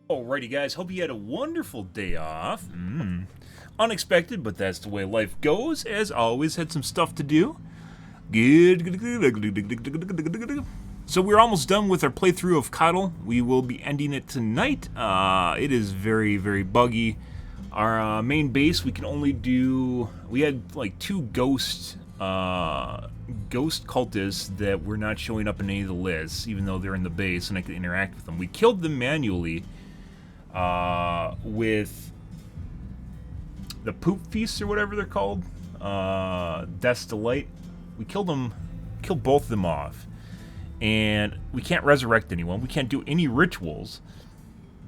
Alrighty, guys. Hope you had a wonderful day off. Unexpected, but that's the way life goes. As always, had some stuff to do. Good. So we're almost done with our playthrough of Coddle. We will be ending it tonight. It is very, very buggy. Our main base, we can only do. We had like two ghost cultists that were not showing up in any of the lists, even though they're in the base and I could interact with them. We killed them manually. With the poop feasts or whatever they're called, Death's Delight. We killed both of them off, and we can't resurrect anyone. We can't do any rituals.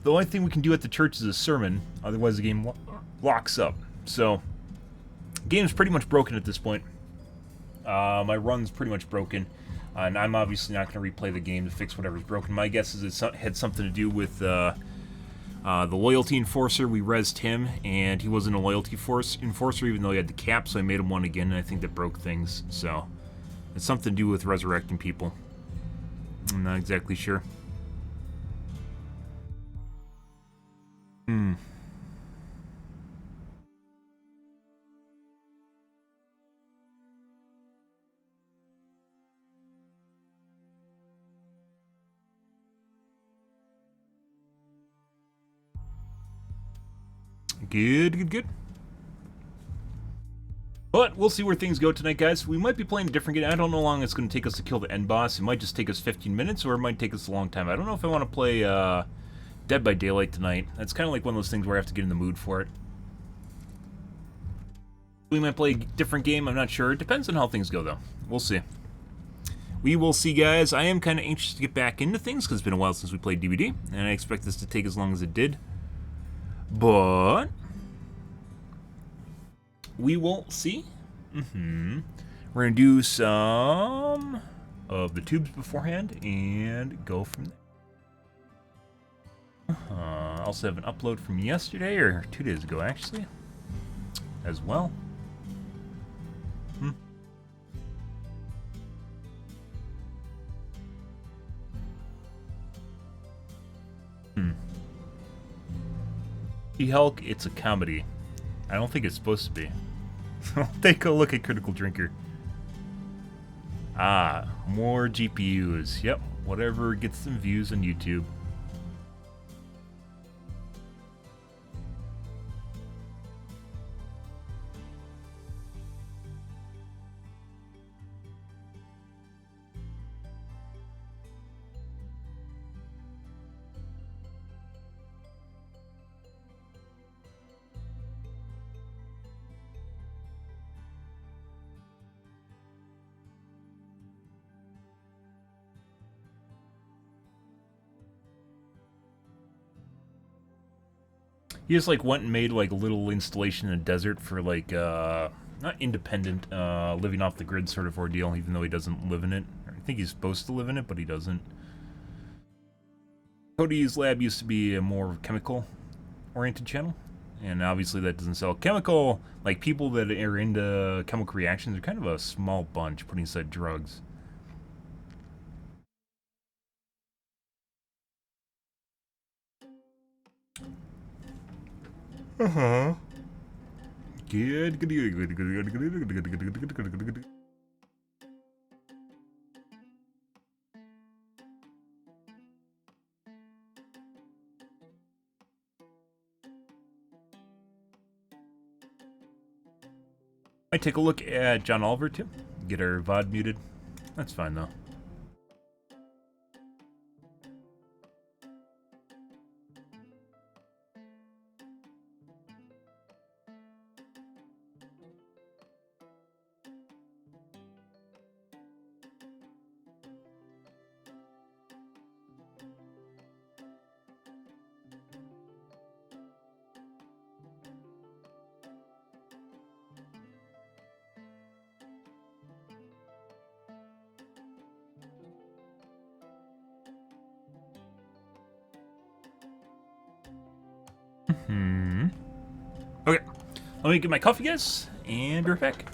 The only thing we can do at the church is a sermon, otherwise the game locks up. So, the game's pretty much broken at this point. My run's pretty much broken, and I'm obviously not going to replay the game to fix whatever's broken. My guess is it had something to do with the loyalty enforcer. We rezzed him, and he wasn't a loyalty enforcer, even though he had the cap, so I made him one again, and I think that broke things. So, it's something to do with resurrecting people. I'm not exactly sure. Good. But we'll see where things go tonight, guys. We might be playing a different game. I don't know how long it's going to take us to kill the end boss. It might just take us 15 minutes, or it might take us a long time. I don't know if I want to play Dead by Daylight tonight. That's kind of like one of those things where I have to get in the mood for it. We might play a different game. I'm not sure. It depends on how things go, though. We'll see. We will see, guys. I am kind of anxious to get back into things because it's been a while since we played DVD, and I expect this to take as long as it did. But we will see. We're going to do some of the tubes beforehand and go from there. I also have an upload from yesterday, or 2 days ago, actually, as well. Hulk, it's a comedy. I don't think it's supposed to be. Take a look at Critical Drinker. More GPUs. Yep, whatever gets some views on YouTube. He just like went and made like a little installation in a desert for like not independent, living off the grid sort of ordeal, even though he doesn't live in it. I think he's supposed to live in it, but he doesn't. Cody's lab used to be a more chemical oriented channel, and obviously that doesn't sell. Chemical, like people that are into chemical reactions are kind of a small bunch putting aside drugs. Good. Might take a look at John Oliver too. Get our VOD muted. That's fine though. Okay, let me get my coffee, guys, and be right back.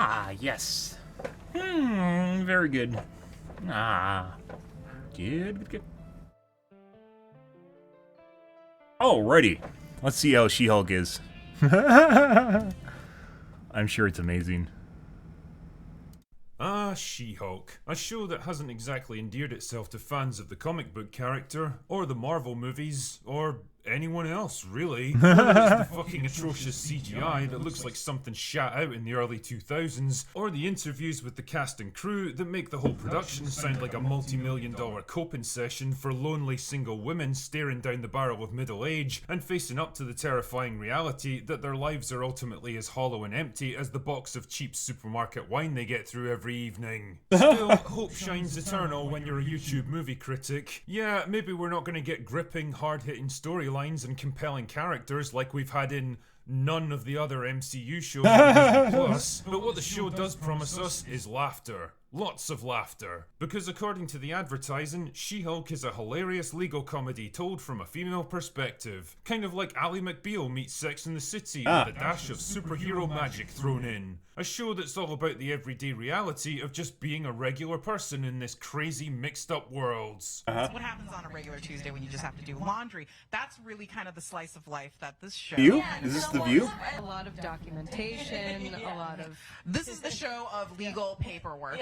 Ah, yes. Very good. Ah. Good. Alrighty. Let's see how She-Hulk is. I'm sure it's amazing. She-Hulk. A show that hasn't exactly endeared itself to fans of the comic book character, or the Marvel movies, or anyone else, really. Whether it's the fucking atrocious CGI that looks like something shot out in the early 2000s, or the interviews with the cast and crew that make the whole production sound like a multi-million-dollar coping session for lonely single women staring down the barrel of middle age and facing up to the terrifying reality that their lives are ultimately as hollow and empty as the box of cheap supermarket wine they get through every evening. Still, hope shines eternal when you're a YouTube movie critic. Yeah, maybe we're not going to get gripping, hard-hitting storylines and compelling characters like we've had in none of the other MCU shows on Disney Plus, but what the show does promise us is laughter. Lots of laughter. Because according to the advertising, She-Hulk is a hilarious legal comedy told from a female perspective. Kind of like Ally McBeal meets Sex and the City with a dash of superhero magic thrown in. A show that's all about the everyday reality of just being a regular person in this crazy mixed up world. What happens on a regular Tuesday when you just have to do laundry? That's really kind of the slice of life that this show View? Is this the View? A lot of documentation, a lot of... This is the show of legal paperwork.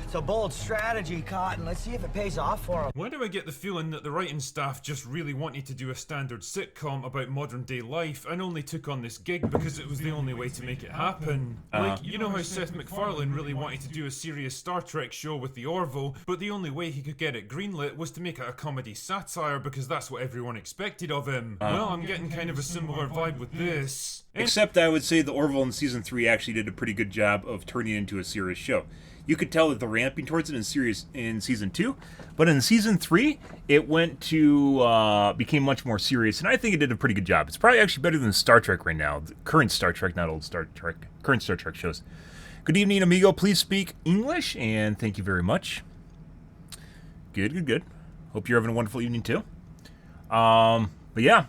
It's a bold strategy, Cotton. Let's see if it pays off for him. Why do I get the feeling that the writing staff just really wanted to do a standard sitcom about modern day life and only took on this gig because it was the only way to make it happen? Like, you know how Seth MacFarlane really wanted to do a serious Star Trek show with the Orville, but the only way he could get it greenlit was to make it a comedy satire because that's what everyone expected of him. Well, I'm getting kind of a similar vibe with this. Except I would say the Orville in season 3 actually did a pretty good job of turning it into a serious show. You could tell that the ramping towards it in season 2, but in season 3, it went to became much more serious, and I think it did a pretty good job. It's probably actually better than Star Trek right now. The current Star Trek, not old Star Trek. Current Star Trek shows. Good evening, amigo. Please speak English, and thank you very much. Good. Hope you're having a wonderful evening too. But yeah.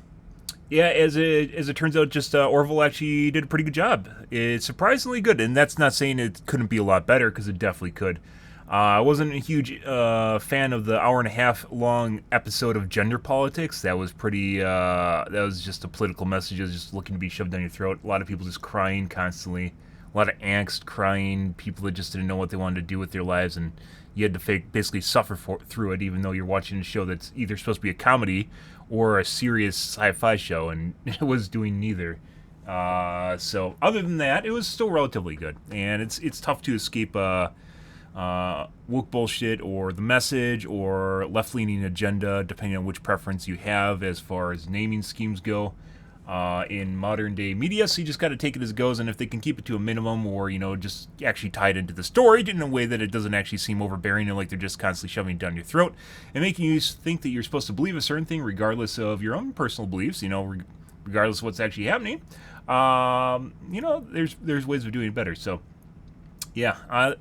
Yeah, as it turns out, just Orville actually did a pretty good job. It's surprisingly good, and that's not saying it couldn't be a lot better, because it definitely could. I wasn't a huge fan of the hour-and-a-half long episode of gender politics. That was pretty. That was just a political message, just looking to be shoved down your throat. A lot of people just crying constantly, a lot of angst, crying. People that just didn't know what they wanted to do with their lives, and you had to basically suffer through it, even though you're watching a show that's either supposed to be a comedy or a serious sci-fi show, and it was doing neither. So other than that, it was still relatively good, and it's tough to escape woke bullshit or the message or left-leaning agenda, depending on which preference you have as far as naming schemes go in modern-day media. So you just got to take it as it goes, and if they can keep it to a minimum, or just actually tie it into the story in a way that it doesn't actually seem overbearing and like they're just constantly shoving it down your throat and making you think that you're supposed to believe a certain thing regardless of your own personal beliefs, regardless of what's actually happening, there's ways of doing it better. So yeah,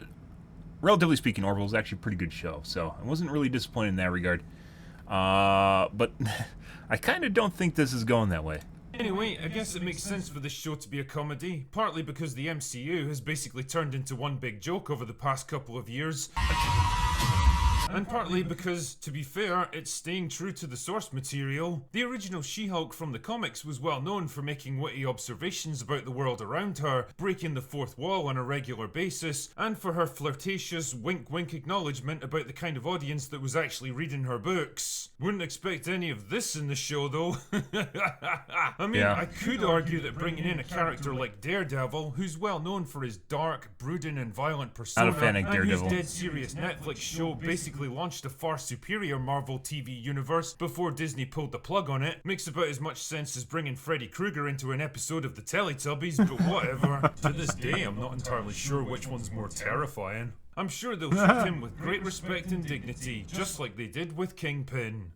relatively speaking, Orville is actually a pretty good show, so I wasn't really disappointed in that regard. But I kind of don't think this is going that way. Anyway, I guess it makes sense for this show to be a comedy, partly because the MCU has basically turned into one big joke over the past couple of years, and partly because, to be fair, it's staying true to the source material. The original She-Hulk from the comics was well known for making witty observations about the world around her, breaking the fourth wall on a regular basis, and for her flirtatious wink-wink acknowledgement about the kind of audience that was actually reading her books. Wouldn't expect any of this in the show, though. I mean, I could argue that bringing in a character like Daredevil, who's well known for his dark, brooding and violent persona, Not a fan of Daredevil, and whose dead serious Netflix show basically launched a far superior Marvel TV universe before Disney pulled the plug on it, makes about as much sense as bringing Freddy Krueger into an episode of the Teletubbies, but whatever. To this day, I'm not entirely sure which one's more terrifying. I'm sure they'll treat him with great respect and dignity, just like they did with Kingpin.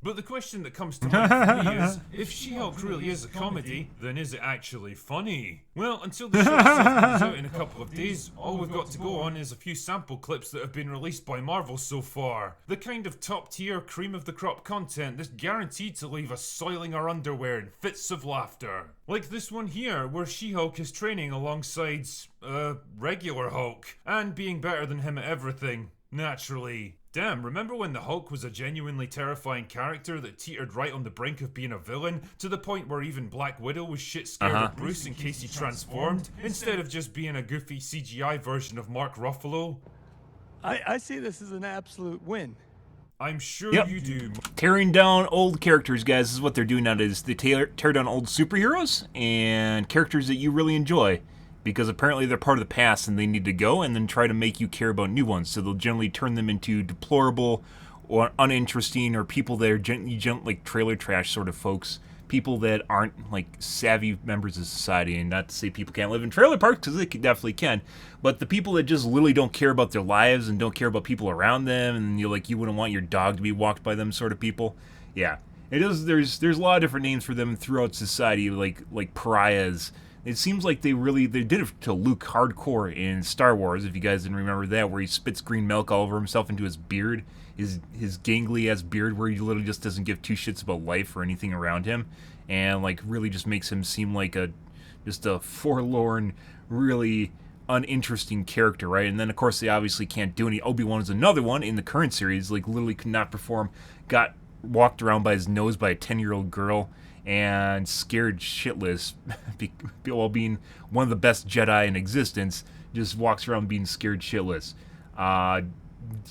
But the question that comes to mind for me is, if She-Hulk really is a comedy, then is it actually funny? Well, until the show itself comes out in a couple of days, all we've got to go on is a few sample clips that have been released by Marvel so far. The kind of top-tier, cream-of-the-crop content that's guaranteed to leave us soiling our underwear in fits of laughter. Like this one here, where She-Hulk is training alongside, regular Hulk, and being better than him at everything. Naturally. Damn, remember when the Hulk was a genuinely terrifying character that teetered right on the brink of being a villain, to the point where even Black Widow was shit scared of Bruce in case he transformed, instead of just being a goofy CGI version of Mark Ruffalo? I see this as an absolute win. I'm sure you do. Tearing down old characters, guys, is what they're doing nowadays. They tear down old superheroes and characters that you really enjoy, because apparently they're part of the past and they need to go, and then try to make you care about new ones. So they'll generally turn them into deplorable or uninteresting, or people that are like trailer trash sort of folks. People that aren't like savvy members of society. And not to say people can't live in trailer parks, because they definitely can. But the people that just literally don't care about their lives and don't care about people around them, and you wouldn't want your dog to be walked by them sort of people. Yeah. It is. There's a lot of different names for them throughout society, like pariahs. It seems like they did it to Luke hardcore in Star Wars, if you guys didn't remember that, where he spits green milk all over himself into his beard, his gangly ass beard, where he literally just doesn't give two shits about life or anything around him, and like really just makes him seem like just a forlorn, really uninteresting character, right? And then of course they obviously can't do any. Obi-Wan is another one in the current series, like literally could not perform, got walked around by his nose by a 10-year-old girl, and scared shitless while being one of the best Jedi in existence, just walks around being scared shitless.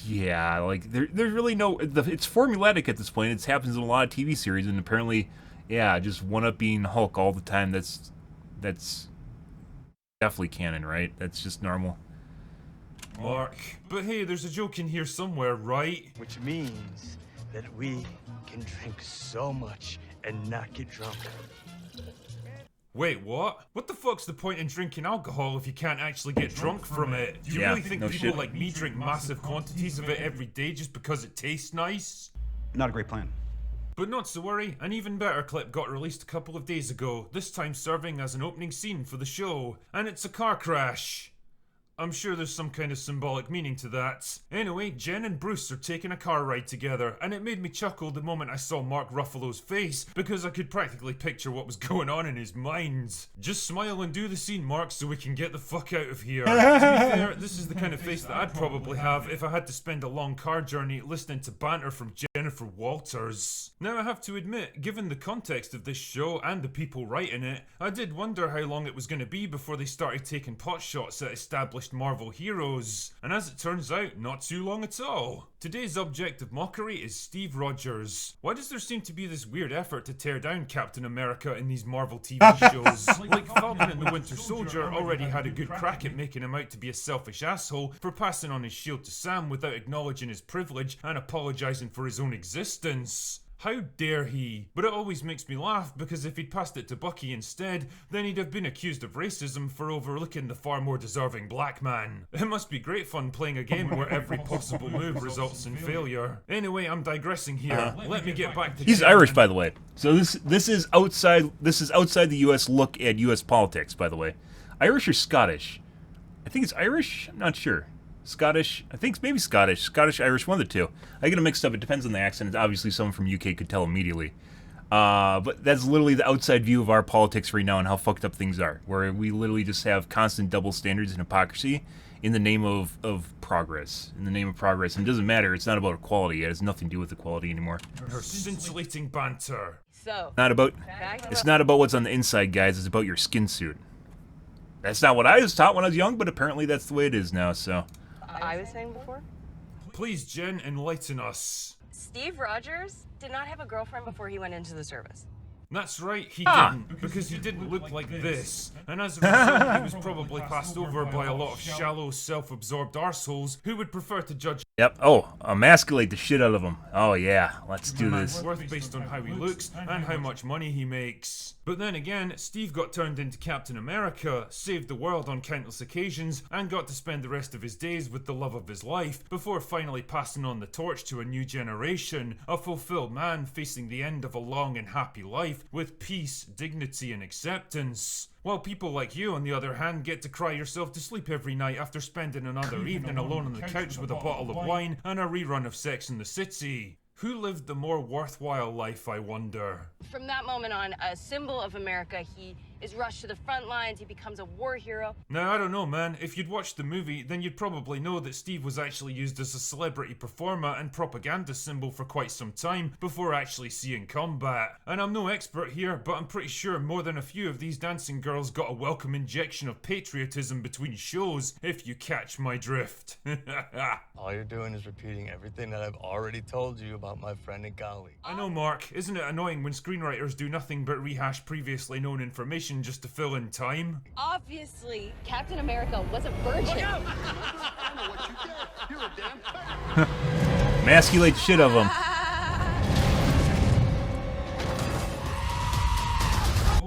Yeah, like there's really no. It's formulaic at this point. It happens in a lot of TV series, and apparently, yeah, just one up being Hulk all the time. That's definitely canon, right? That's just normal. Mark, but hey, there's a joke in here somewhere, right? Which means that we can drink so much and not get drunk. Wait, what? What the fuck's the point in drinking alcohol if you can't actually get drunk from it? Do you really think people like me drink massive quantities of it every day just because it tastes nice? Not a great plan. But not to worry, an even better clip got released a couple of days ago, this time serving as an opening scene for the show, and it's a car crash. I'm sure there's some kind of symbolic meaning to that. Anyway, Jen and Bruce are taking a car ride together, and it made me chuckle the moment I saw Mark Ruffalo's face, because I could practically picture what was going on in his mind. Just smile and do the scene, Mark, so we can get the fuck out of here. To be fair, this is the kind of face that I'd probably have if I had to spend a long car journey listening to banter from Jennifer Walters. Now I have to admit, given the context of this show and the people writing it, I did wonder how long it was going to be before they started taking pot shots at established Marvel heroes, and as it turns out, not too long at all. Today's object of mockery is Steve Rogers. Why does there seem to be this weird effort to tear down Captain America in these Marvel TV shows? Like Falcon and the Winter Soldier already had a good crack at making him out to be a selfish asshole for passing on his shield to Sam without acknowledging his privilege and apologising for his own existence. How dare he? But it always makes me laugh, because if he'd passed it to Bucky instead, then he'd have been accused of racism for overlooking the far more deserving black man. It must be great fun playing a game where every possible move results in failure. Anyway, I'm digressing here. Let me get back to He's Irish, by the way. So this is outside the U.S. look at U.S. politics, by the way. Irish or Scottish? I think it's Irish. I'm not sure. Scottish, I think maybe Scottish, Irish, one of the two. I get them mixed up. It depends on the accent. Obviously, someone from UK could tell immediately. But that's literally the outside view of our politics right now and how fucked up things are, where we literally just have constant double standards and hypocrisy in the name of progress. In the name of progress. And it doesn't matter. It's not about equality. It has nothing to do with equality anymore. her scintillating banter. So, It's not about what's on the inside, guys. It's about your skin suit. That's not what I was taught when I was young, but apparently that's the way it is now, so... I was saying before? Please, Jen, enlighten us. Steve Rogers did not have a girlfriend before he went into the service. That's right, he didn't, because he didn't look like this. And as a result, he was probably passed over by a lot of shallow, self-absorbed arseholes who would prefer to judge Yep. Oh, emasculate the shit out of him. Oh yeah, let's do this. worth based on how he looks and how much money he makes. But then again, Steve got turned into Captain America, saved the world on countless occasions, and got to spend the rest of his days with the love of his life before finally passing on the torch to a new generation, a fulfilled man facing the end of a long and happy life with peace, dignity, and acceptance. While people like you, on the other hand, get to cry yourself to sleep every night after spending another evening alone on the couch with a bottle of wine and a rerun of Sex and the City. Who lived the more worthwhile life, I wonder? From that moment on, a symbol of America, he is rushed to the front lines, he becomes a war hero. Now, I don't know, man. If you'd watched the movie, then you'd probably know that Steve was actually used as a celebrity performer and propaganda symbol for quite some time before actually seeing combat. And I'm no expert here, but I'm pretty sure more than a few of these dancing girls got a welcome injection of patriotism between shows, if you catch my drift. All you're doing is repeating everything that I've already told you about my friend and colleague. I know, Mark. Isn't it annoying when screenwriters do nothing but rehash previously known information just to fill in time? Obviously, Captain America was a virgin. Emasculate shit of him.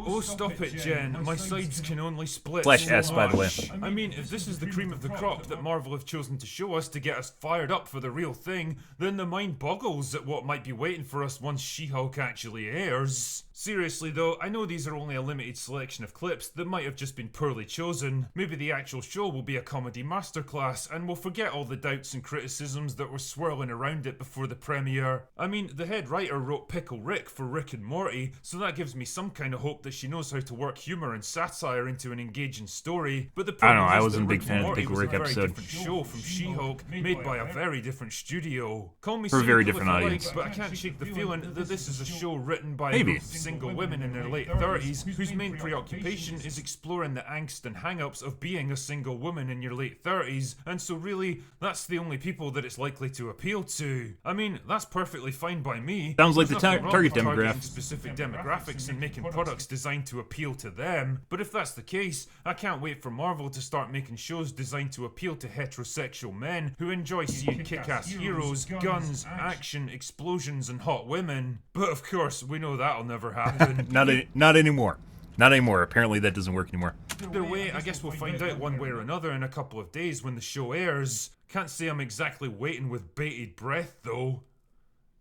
Oh, stop it, Jen. My sides can only split Slash so S, by the way. much. I mean, if this is the cream of the crop that Marvel have chosen to show us to get us fired up for the real thing, then the mind boggles at what might be waiting for us once She-Hulk actually airs. Seriously though, I know these are only a limited selection of clips that might have just been poorly chosen. Maybe the actual show will be a comedy masterclass and we'll forget all the doubts and criticisms that were swirling around it before the premiere. I mean, the head writer wrote Pickle Rick for Rick and Morty, so that gives me some kind of hope that she knows how to work humour and satire into an engaging story. But the problem I is wasn't that a big Rick fan and of the Morty Pickle was Rick a very episode. different show from She-Hulk, made by a very different studio. Call me For a very cynical different if you audience. like, but I can't shake the feeling that this is a show written by Maybe. a group of single women in their late 30s whose main preoccupation is exploring the angst and hang-ups of being a single woman in your late 30s, and so really, that's the only people that it's likely to appeal to. I mean, that's perfectly fine by me. Sounds like There's the nothing wrong target with targeting demographic. specific demographics and making products designed to appeal to them. But if that's the case, I can't wait for Marvel to start making shows designed to appeal to heterosexual men who enjoy seeing kick-ass heroes, guns, action, explosions, and hot women. But of course, we know that'll never happen. Not anymore. Not anymore. Apparently that doesn't work anymore. Either way, I guess we'll find out one way or another in a couple of days when the show airs. Can't say I'm exactly waiting with bated breath, though.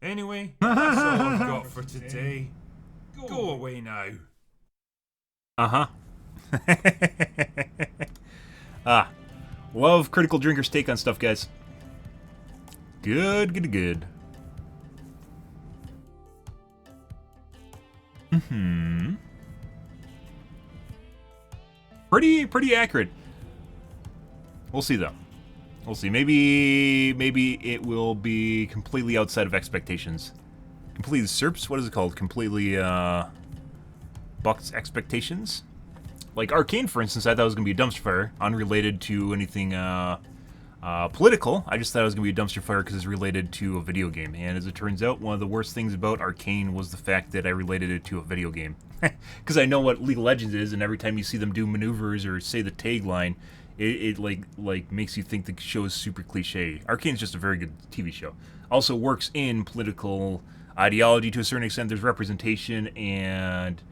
Anyway, that's all I've got for today. Go away now. Uh-huh. Love Critical Drinker's take on stuff, guys. Good. Pretty accurate. We'll see though. We'll see. Maybe it will be completely outside of expectations. Completely SERPs? What is it called? Completely bucked expectations? Like Arcane, for instance, I thought it was going to be a dumpster fire, unrelated to anything political. I just thought it was going to be a dumpster fire because it's related to a video game. And as it turns out, one of the worst things about Arcane was the fact that I related it to a video game. Because I know what League of Legends is, and every time you see them do maneuvers or say the tagline, it like makes you think the show is super cliche. Arcane's just a very good TV show. Also works in political ideology to a certain extent. There's representation and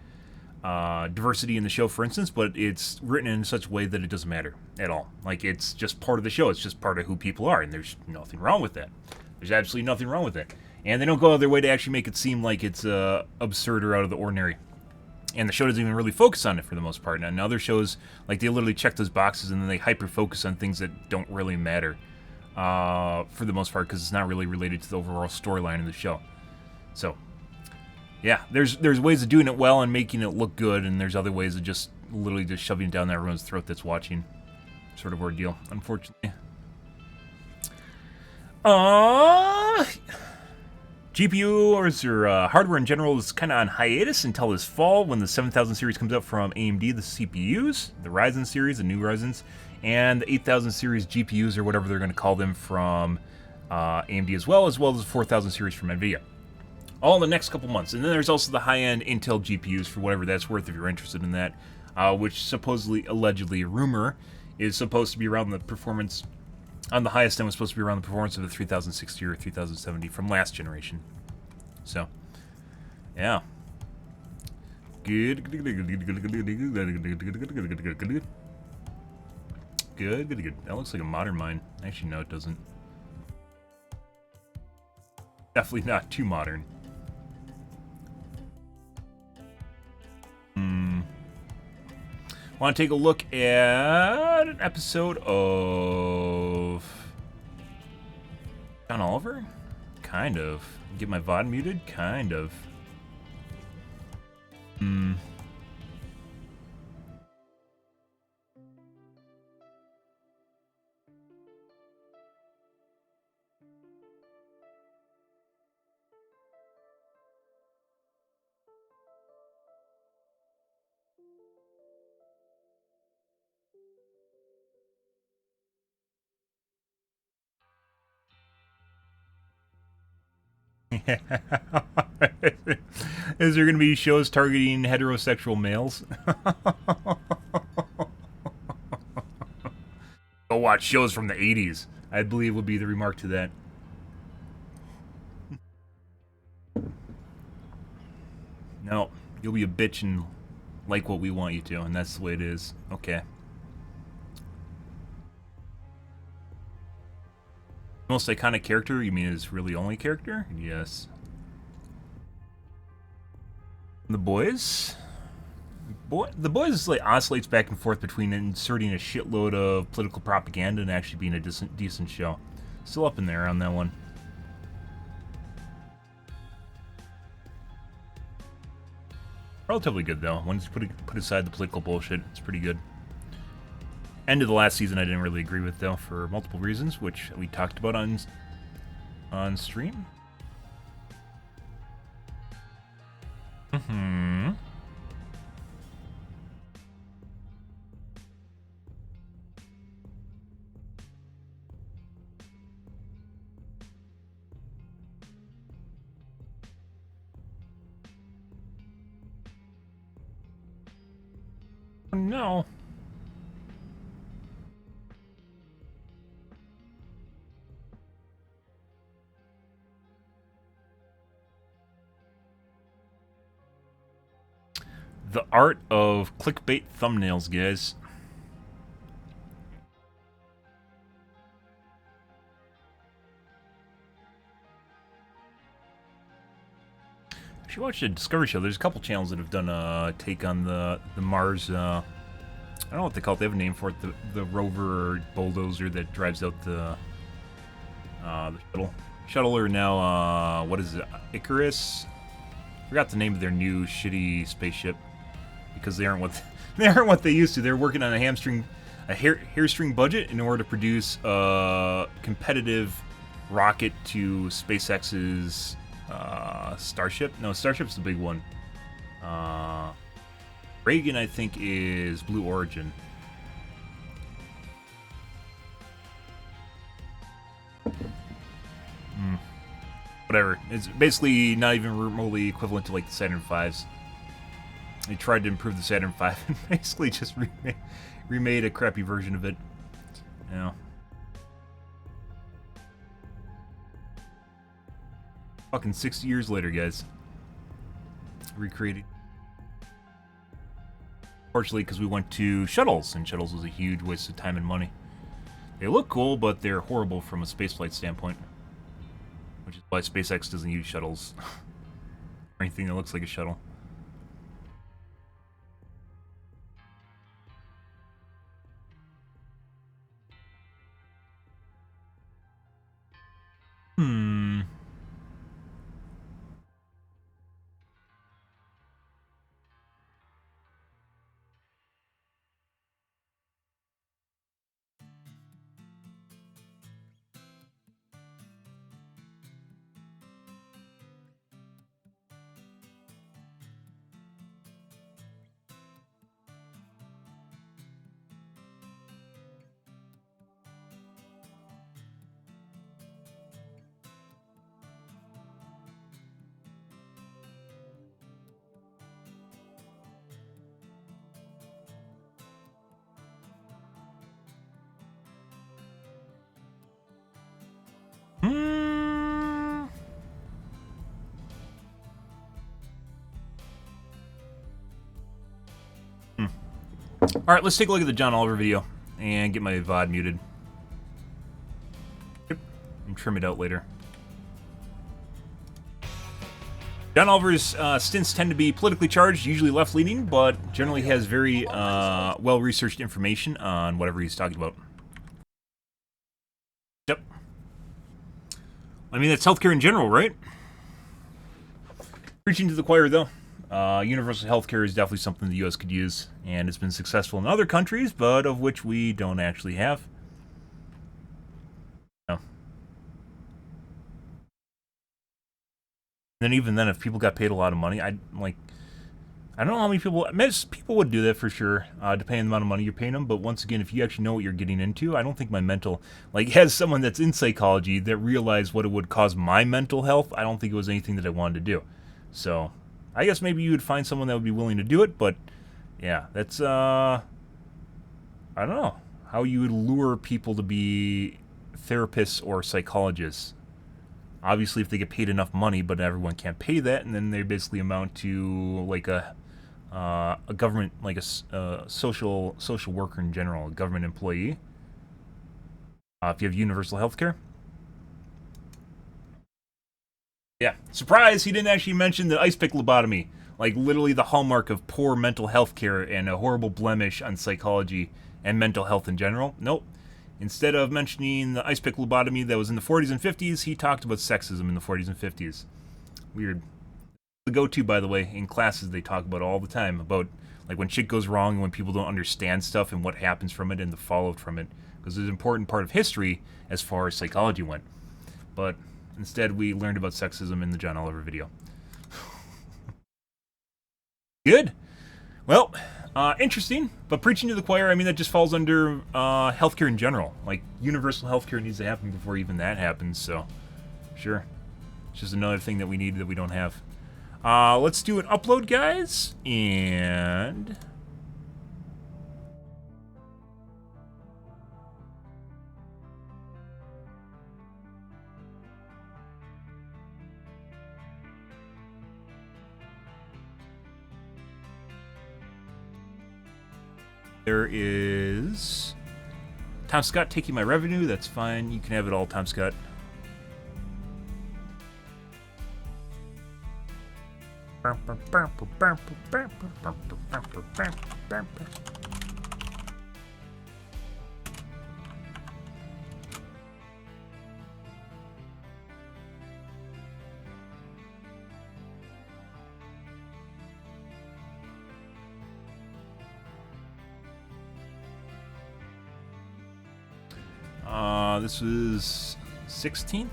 diversity in the show, for instance, but it's written in such a way that it doesn't matter at all. Like, it's just part of the show. It's just part of who people are, and there's nothing wrong with that. There's absolutely nothing wrong with it. And they don't go out of their way to actually make it seem like it's absurd or out of the ordinary. And the show doesn't even really focus on it for the most part. Now, in other shows, like, they literally check those boxes and then they hyper-focus on things that don't really matter for the most part, because it's not really related to the overall storyline of the show. So, yeah, there's ways of doing it well and making it look good, and there's other ways of just literally just shoving it down everyone's throat that's watching, sort of ordeal, unfortunately. GPU or hardware in general is kind of on hiatus until this fall when the 7000 series comes out from AMD, the CPUs, the Ryzen series, the new Ryzens, and the 8000 series GPUs or whatever they're going to call them from AMD as well as the 4000 series from NVIDIA. all in the next couple months. And then there's also the high-end Intel GPUs for whatever that's worth if you're interested in that, which supposedly, allegedly, a rumor, is supposed to be around the performance, on the highest end was supposed to be around the performance of the 3060 or 3070 from last generation. So, yeah. Good. That looks like a modern mine. Actually, no, it doesn't. Definitely not too modern. Want to take a look at an episode of John Oliver? Kind of. Get my VOD muted? Kind of. Is there going to be shows targeting heterosexual males? Go watch shows from the 80s, I believe would be the remark to that. No, you'll be a bitch and like what we want you to, and that's the way it is. Okay. Most iconic character? You mean his really only character? Yes. The Boys? The Boys like oscillates back and forth between inserting a shitload of political propaganda and actually being a decent show. Still up in there on that one. Relatively good though. Once you put aside the political bullshit, it's pretty good. End of the last season I didn't really agree with though for multiple reasons, which we talked about on stream. No. The art of clickbait thumbnails, guys. If you watch the Discovery Show, there's a couple channels that have done a take on the Mars. I don't know what they call it. They have a name for it. The rover or bulldozer that drives out the shuttle. Shuttle or now what is it? Icarus. Forgot the name of their new shitty spaceship because they aren't what they used to. They're working on a hairstring budget in order to produce a competitive rocket to SpaceX's Starship. No, Starship's the big one. Reagan, I think, is Blue Origin. Whatever. It's basically not even remotely equivalent to like the Saturn V's. They tried to improve the Saturn V and basically just remade a crappy version of it. You know. Fucking 60 years later, guys. Recreating. Fortunately, because we went to shuttles, and shuttles was a huge waste of time and money. They look cool, but they're horrible from a spaceflight standpoint. Which is why SpaceX doesn't use shuttles. Or anything that looks like a shuttle. Alright, let's take a look at the John Oliver video and get my VOD muted. Yep, and trim it out later. John Oliver's stints tend to be politically charged, usually left-leaning, but generally has very well-researched information on whatever he's talking about. Yep. I mean, that's healthcare in general, right? Preaching to the choir, though. Universal healthcare is definitely something the U.S. could use, and it's been successful in other countries, but of which we don't actually have. No. Then even then, if people got paid a lot of money, I don't know how many people. Most people would do that for sure, depending on the amount of money you're paying them. But once again, if you actually know what you're getting into, I don't think my mental, as someone that's in psychology that realized what it would cause my mental health, I don't think it was anything that I wanted to do. So, I guess maybe you would find someone that would be willing to do it, but yeah, that's I don't know how you would lure people to be therapists or psychologists. Obviously, if they get paid enough money, but everyone can't pay that, and then they basically amount to like a government, like a social worker in general, a government employee. If you have universal health care. Yeah, surprise! He didn't actually mention the ice pick lobotomy, like literally the hallmark of poor mental health care and a horrible blemish on psychology and mental health in general. Nope. Instead of mentioning the ice pick lobotomy that was in the 40s and 50s, he talked about sexism in the 40s and 50s. Weird. The go-to, by the way, in classes they talk about all the time, about like when shit goes wrong and when people don't understand stuff and what happens from it and the fallout from it, because it's an important part of history as far as psychology went. But instead, we learned about sexism in the John Oliver video. Good. Well, interesting, but preaching to the choir, I mean, that just falls under healthcare in general. Like, universal healthcare needs to happen before even that happens, so sure. It's just another thing that we need that we don't have. Let's do an upload, guys, and... There is Tom Scott taking my revenue. That's fine. You can have it all, Tom Scott. This was 16th.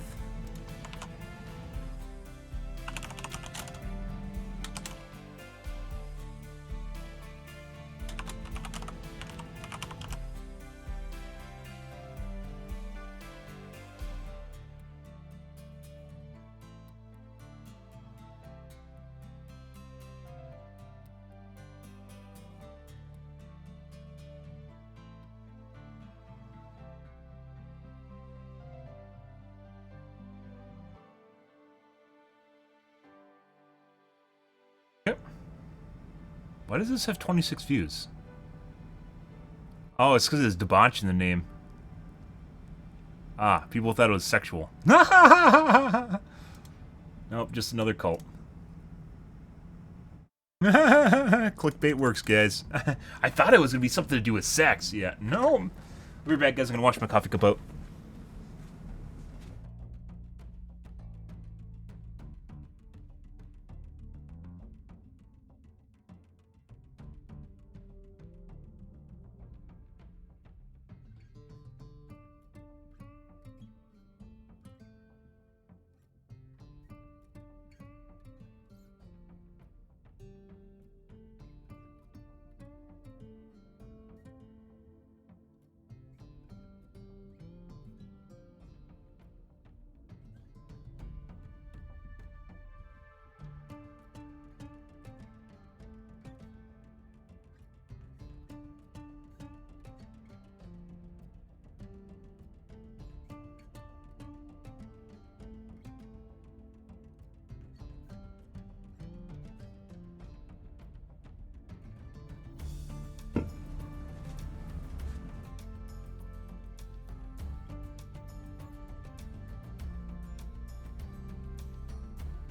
Why does this have 26 views? Oh, it's because there's debauch in the name. Ah, people thought it was sexual. Nope, just another cult. Clickbait works, guys. I thought it was going to be something to do with sex. Yeah, no. We'll be back, guys. I'm going to wash my coffee cup out.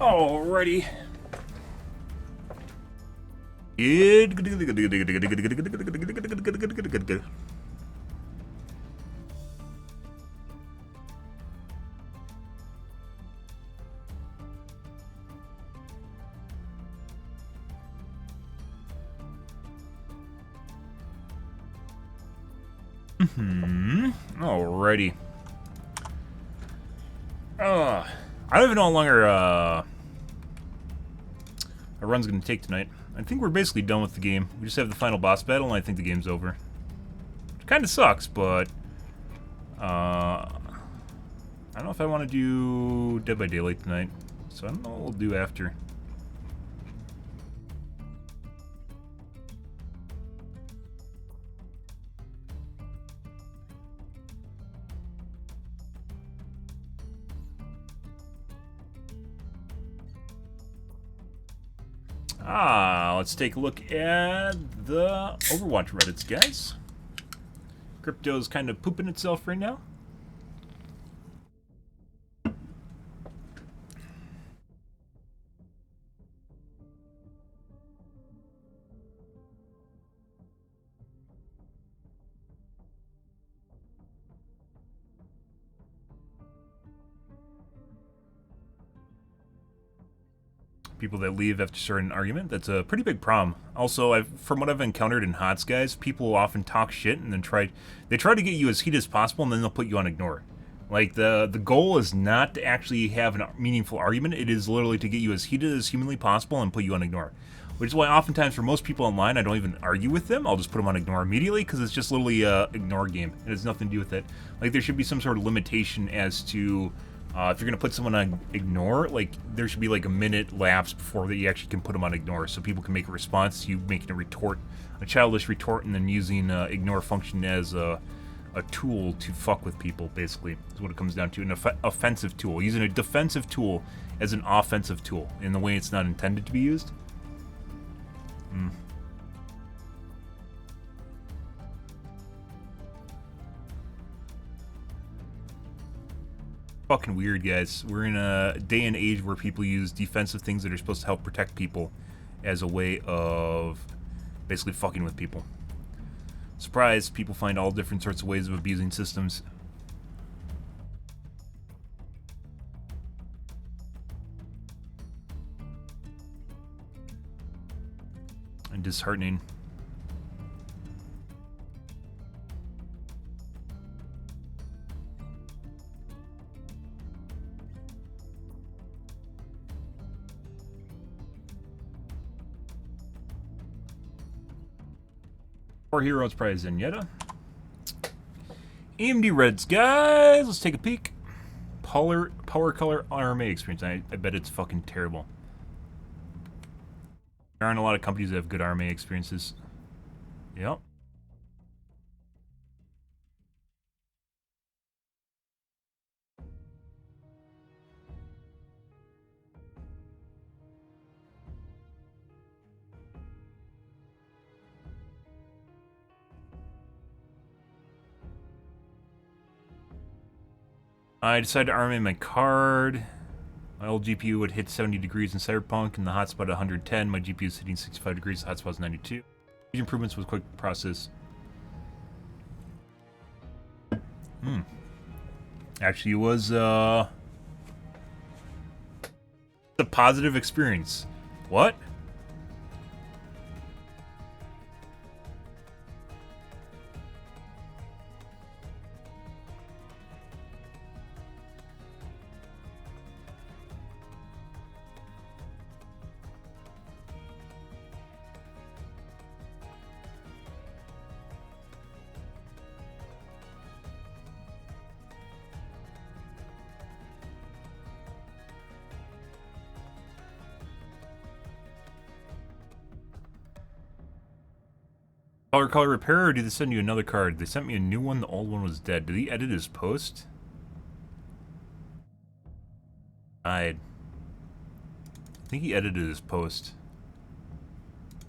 Alrighty. Alrighty. I don't even know how long our run's gonna take tonight. I think we're basically done with the game. We just have the final boss battle, and I think the game's over. It kind of sucks, but I don't know if I want to do Dead by Daylight tonight, so I don't know what we'll do after. Let's take a look at the Overwatch Reddits, guys. Crypto's kind of pooping itself right now. People that leave after starting an argument, that's a pretty big problem. Also, from what I've encountered in HOTS, guys, people will often talk shit and then try to get you as heated as possible, and then they'll put you on ignore. Like, the goal is not to actually have a meaningful argument. It is literally to get you as heated as humanly possible and put you on ignore. Which is why oftentimes for most people online, I don't even argue with them. I'll just put them on ignore immediately, because it's just literally a ignore game. It has nothing to do with it. Like, there should be some sort of limitation as to if you're going to put someone on ignore, like, there should be like a minute lapse before that you actually can put them on ignore, so people can make a response to you making a retort, a childish retort, and then using ignore function as a tool to fuck with people, basically, is what it comes down to. An offensive tool. Using a defensive tool as an offensive tool in the way it's not intended to be used. Fucking weird, guys. We're in a day and age where people use defensive things that are supposed to help protect people as a way of basically fucking with people. Surprise, people find all different sorts of ways of abusing systems. And disheartening. Four heroes, prize Zenyatta. AMD Reds, guys. Let's take a peek. Power color RMA experience. I bet it's fucking terrible. There aren't a lot of companies that have good RMA experiences. Yep. I decided to RMA my card. My old GPU would hit 70 degrees in Cyberpunk, and the hotspot 110. My GPU is hitting 65 degrees, the hotspot is 92. These improvements with quick process. Actually, it was a positive experience. What? Color repair, or did they send you another card? They sent me a new one, the old one was dead. Did he edit his post? I think he edited his post.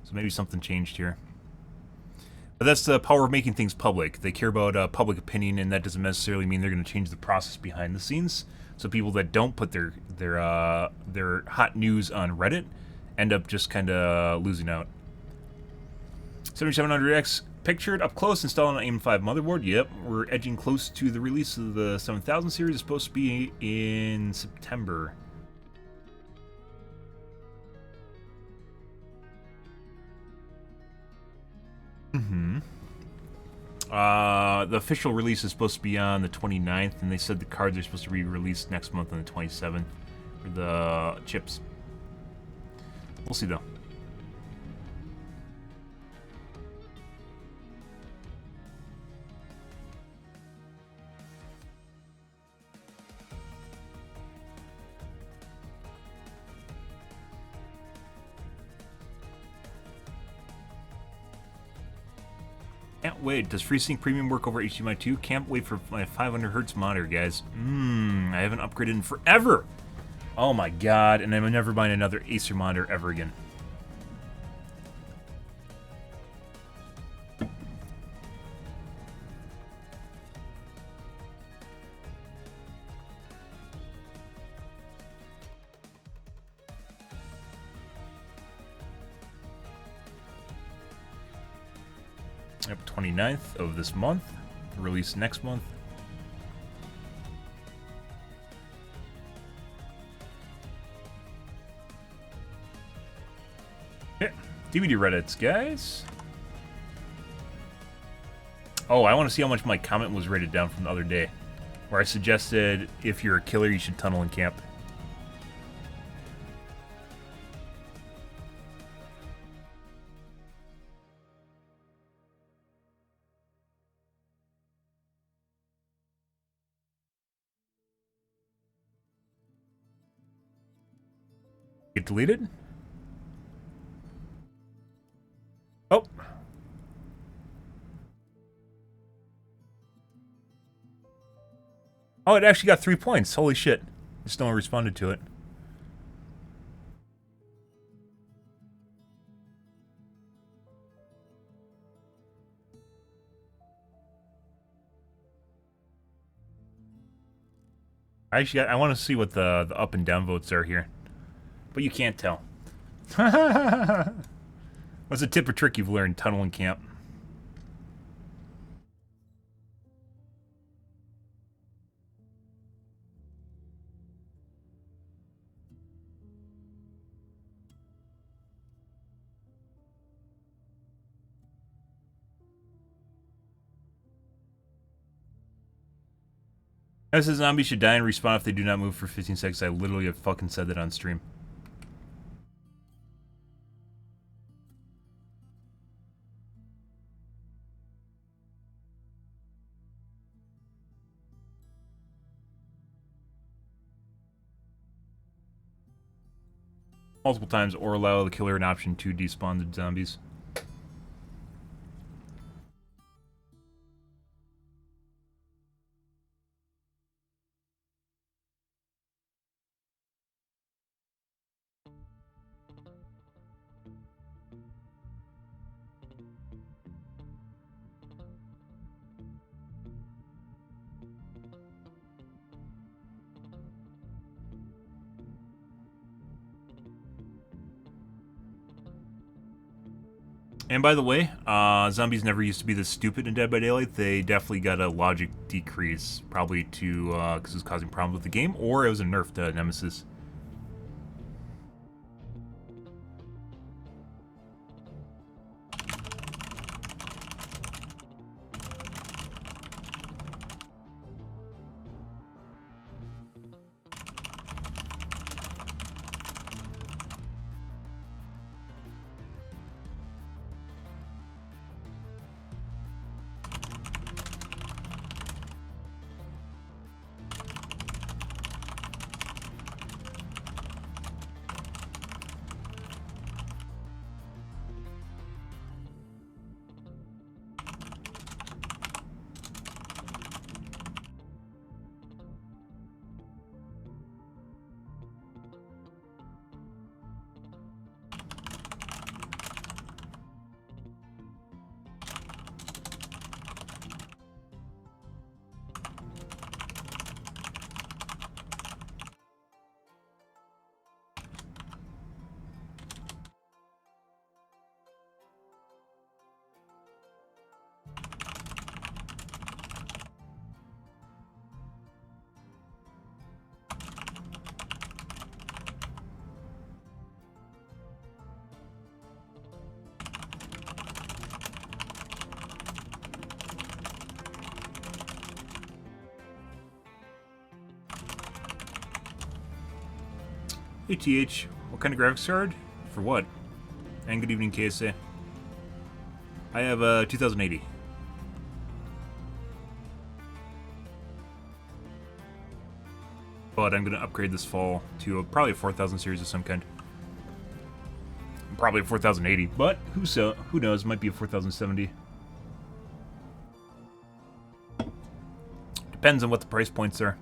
So maybe something changed here. But that's the power of making things public. They care about public opinion, and that doesn't necessarily mean they're going to change the process behind the scenes. So people that don't put their hot news on Reddit end up just kind of losing out. 7700X pictured up close, installed on an AIM-5 motherboard. Yep, we're edging close to the release of the 7000 series. It's supposed to be in September. The official release is supposed to be on the 29th, and they said the cards are supposed to be released next month on the 27th for the chips. We'll see, though. Can't wait. Does FreeSync Premium work over HDMI 2? Can't wait for my 500Hz monitor, guys. I haven't upgraded in forever. Oh my god, and I'm never buying another Acer monitor ever again. Yep, 29th of this month. Release next month. Yeah, DVD Reddits, guys. Oh, I want to see how much my comment was rated down from the other day, where I suggested if you're a killer, you should tunnel and camp. Get deleted? Oh. Oh, it actually got 3 points. Holy shit. Just no one responded to it. I want to see what the up and down votes are here. But you can't tell. What's a tip or trick you've learned? Tunnel and camp. As a zombie should die and respawn if they do not move for 15 seconds. I literally have fucking said that on stream. Multiple times, or allow the killer an option to despawn the zombies. And by the way, zombies never used to be this stupid in Dead by Daylight. They definitely got a logic decrease, probably to because it was causing problems with the game, or it was a nerf to Nemesis. ATH, what kind of graphics card? For what? And good evening, KSA. I have a 2080. But I'm going to upgrade this fall to probably a 4000 series of some kind. Probably a 4080, but who knows? Might be a 4070. Depends on what the price points are.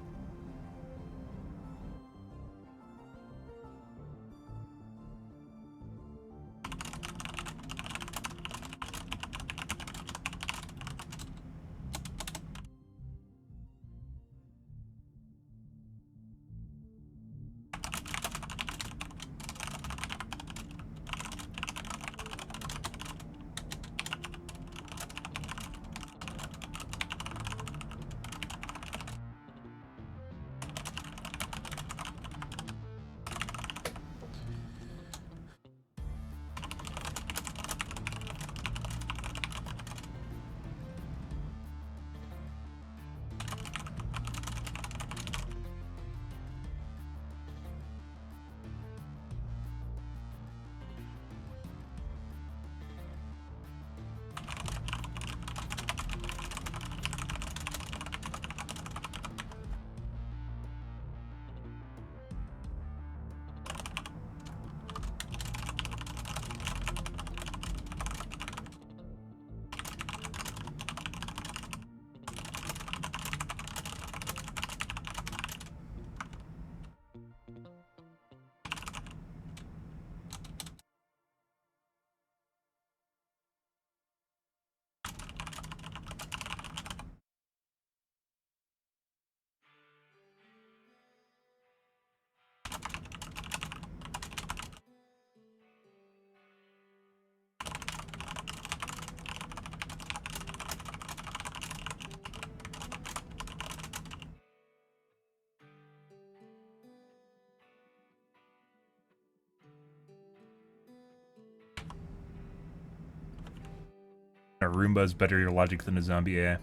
A Roomba is better logic than a zombie AI.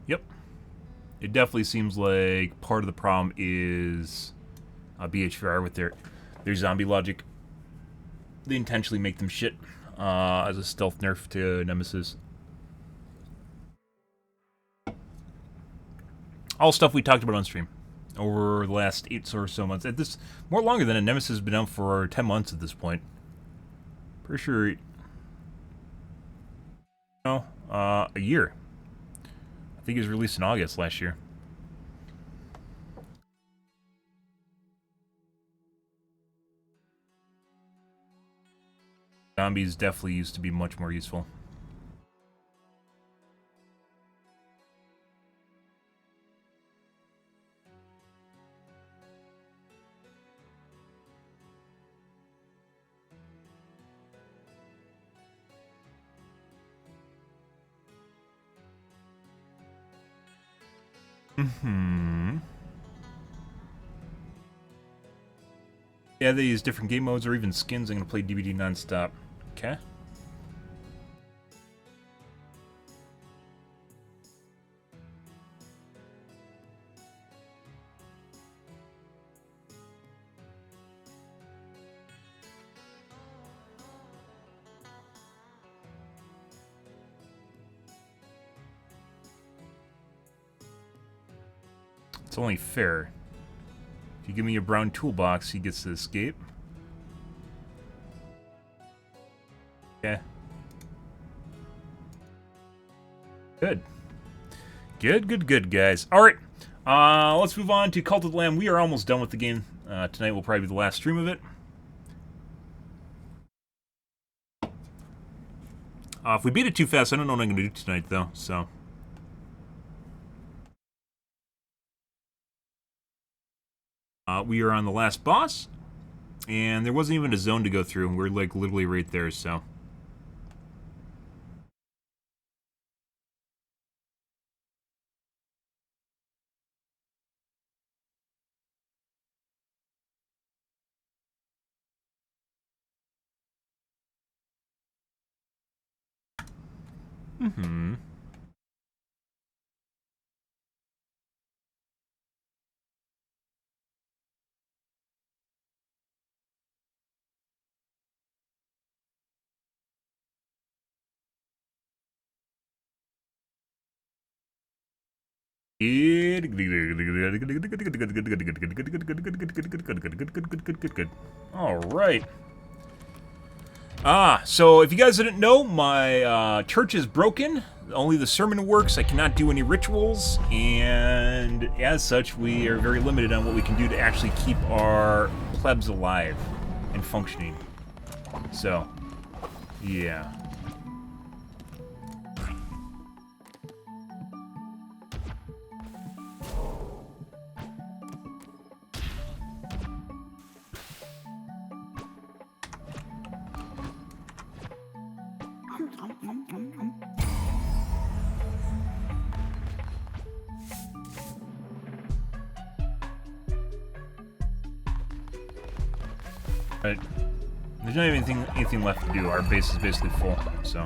Yep. It definitely seems like part of the problem is BHVR with their zombie logic. They intentionally make them shit as a stealth nerf to Nemesis. All stuff we talked about on stream over the last 8 or so months. At this, more longer than a Nemesis has been out for 10 months at this point. Pretty sure. No, a year. I think it was released in August last year. Zombies definitely used to be much more useful. Yeah, they use different game modes or even skins. I'm gonna play DBD nonstop. Okay. It's only fair. If you give me a brown toolbox, he gets to escape. Yeah. Good. Good, guys. Alright. Let's move on to Cult of the Lamb. We are almost done with the game. Tonight will probably be the last stream of it. If we beat it too fast, I don't know what I'm going to do tonight, though, so... we are on the last boss, and there wasn't even a zone to go through. We're, like, literally right there, so... All right. So if you guys didn't know, my church is broken. Only the sermon works. I cannot do any rituals, and as such, we are very limited on what we can do to actually keep our plebs alive and functioning. So, yeah. Right. There's not even anything left to do. Our base is basically full, so.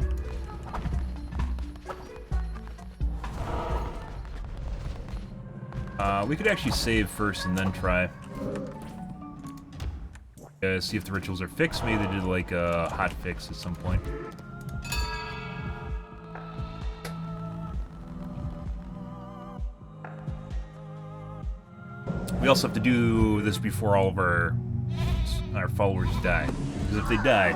We could actually save first and then try. See if the rituals are fixed. Maybe they did like a hot fix at some point. We also have to do this before all of our followers die. Because if they die...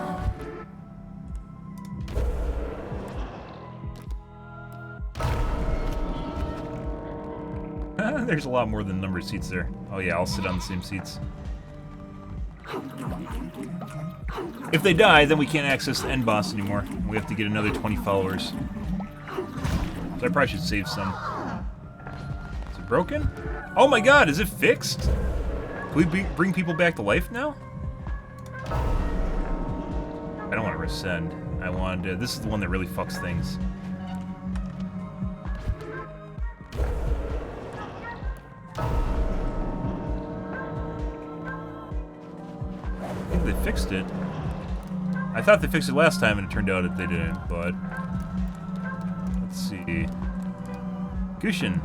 There's a lot more than the number of seats there. Oh yeah, I'll sit on the same seats. If they die, then we can't access the end boss anymore. We have to get another 20 followers. So I probably should save some. Is it broken? Oh my god, is it fixed? Can we bring people back to life now? I don't want to resend. I want to... This is the one that really fucks things. I think they fixed it. I thought they fixed it last time and it turned out that they didn't, but... Let's see. Cushion.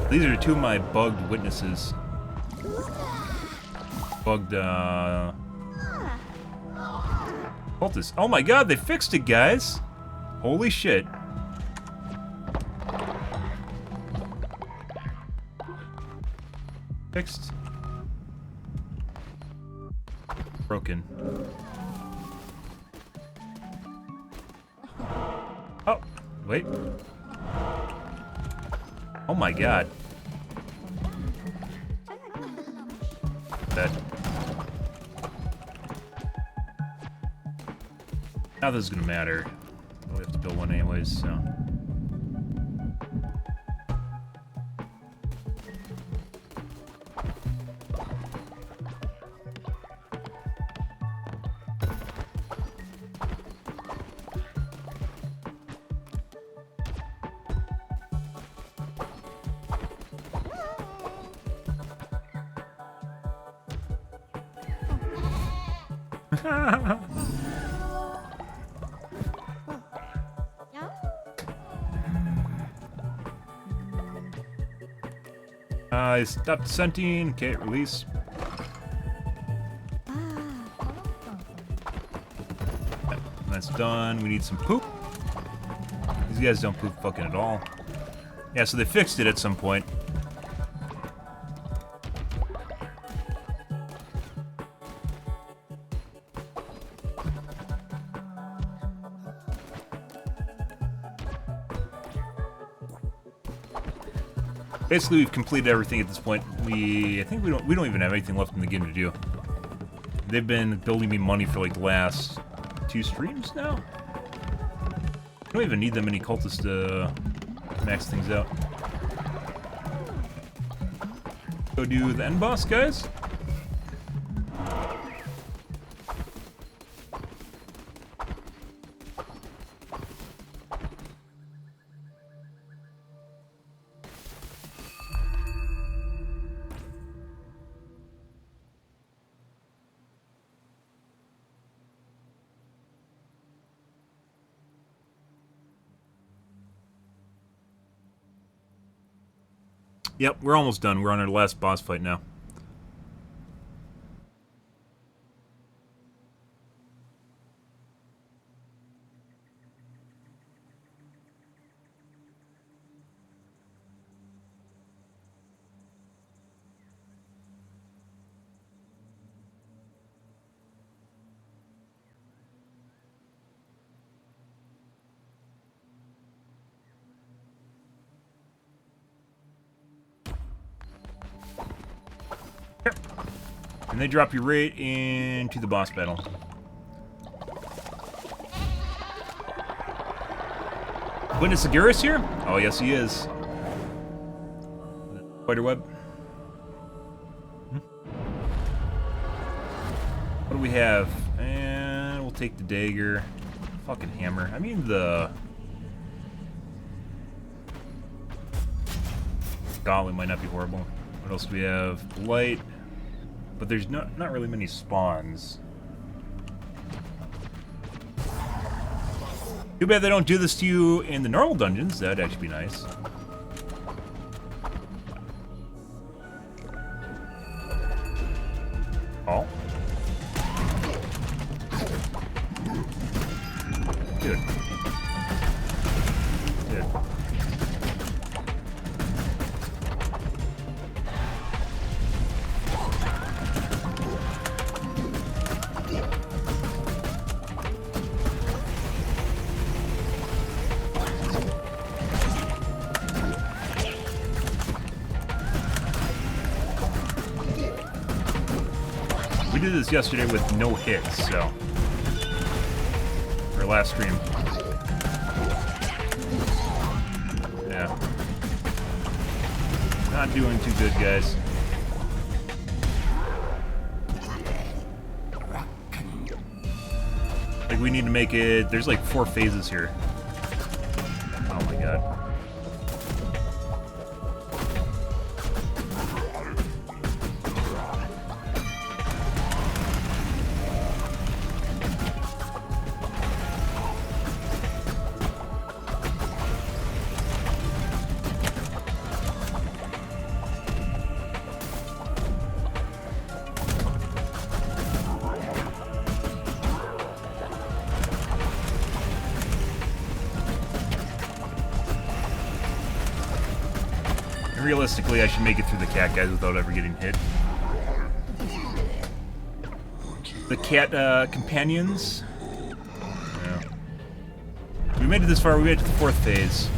These are two of my bugged witnesses. Bugged, cultists. Oh my god, they fixed it, guys! Holy shit. Fixed. Broken. Oh, wait. Oh my god. Dead. Now this is gonna matter. We have to build one anyways, so. I stopped dissenting. Okay, release. That's done. We need some poop. These guys don't poop fucking at all. Yeah, so they fixed it at some point. Basically, we've completed everything at this point. I think we don't even have anything left in the game to do. They've been building me money for like the last 2 streams now. I don't even need that many cultists to max things out. Go do the end boss, guys. Yep, we're almost done. We're on our last boss fight now. And they drop you right into the boss battle. Witness Aguirre's here? Oh, yes, he is. Spiderweb. What do we have? And we'll take the dagger. Fucking hammer. I mean the... Gauntlet might not be horrible. What else do we have? Light. But there's not really many spawns. Too bad they don't do this to you in the normal dungeons. That'd actually be nice. Oh. Dude. Dude. We did this yesterday with no hits, so. Our last stream. Yeah. Not doing too good, guys. Like, we need to make it. There's like 4 phases here. Oh my god. realistically, I should make it through the cat guys without ever getting hit. The cat companions. Yeah. We made it this far. We made it to the 4th phase.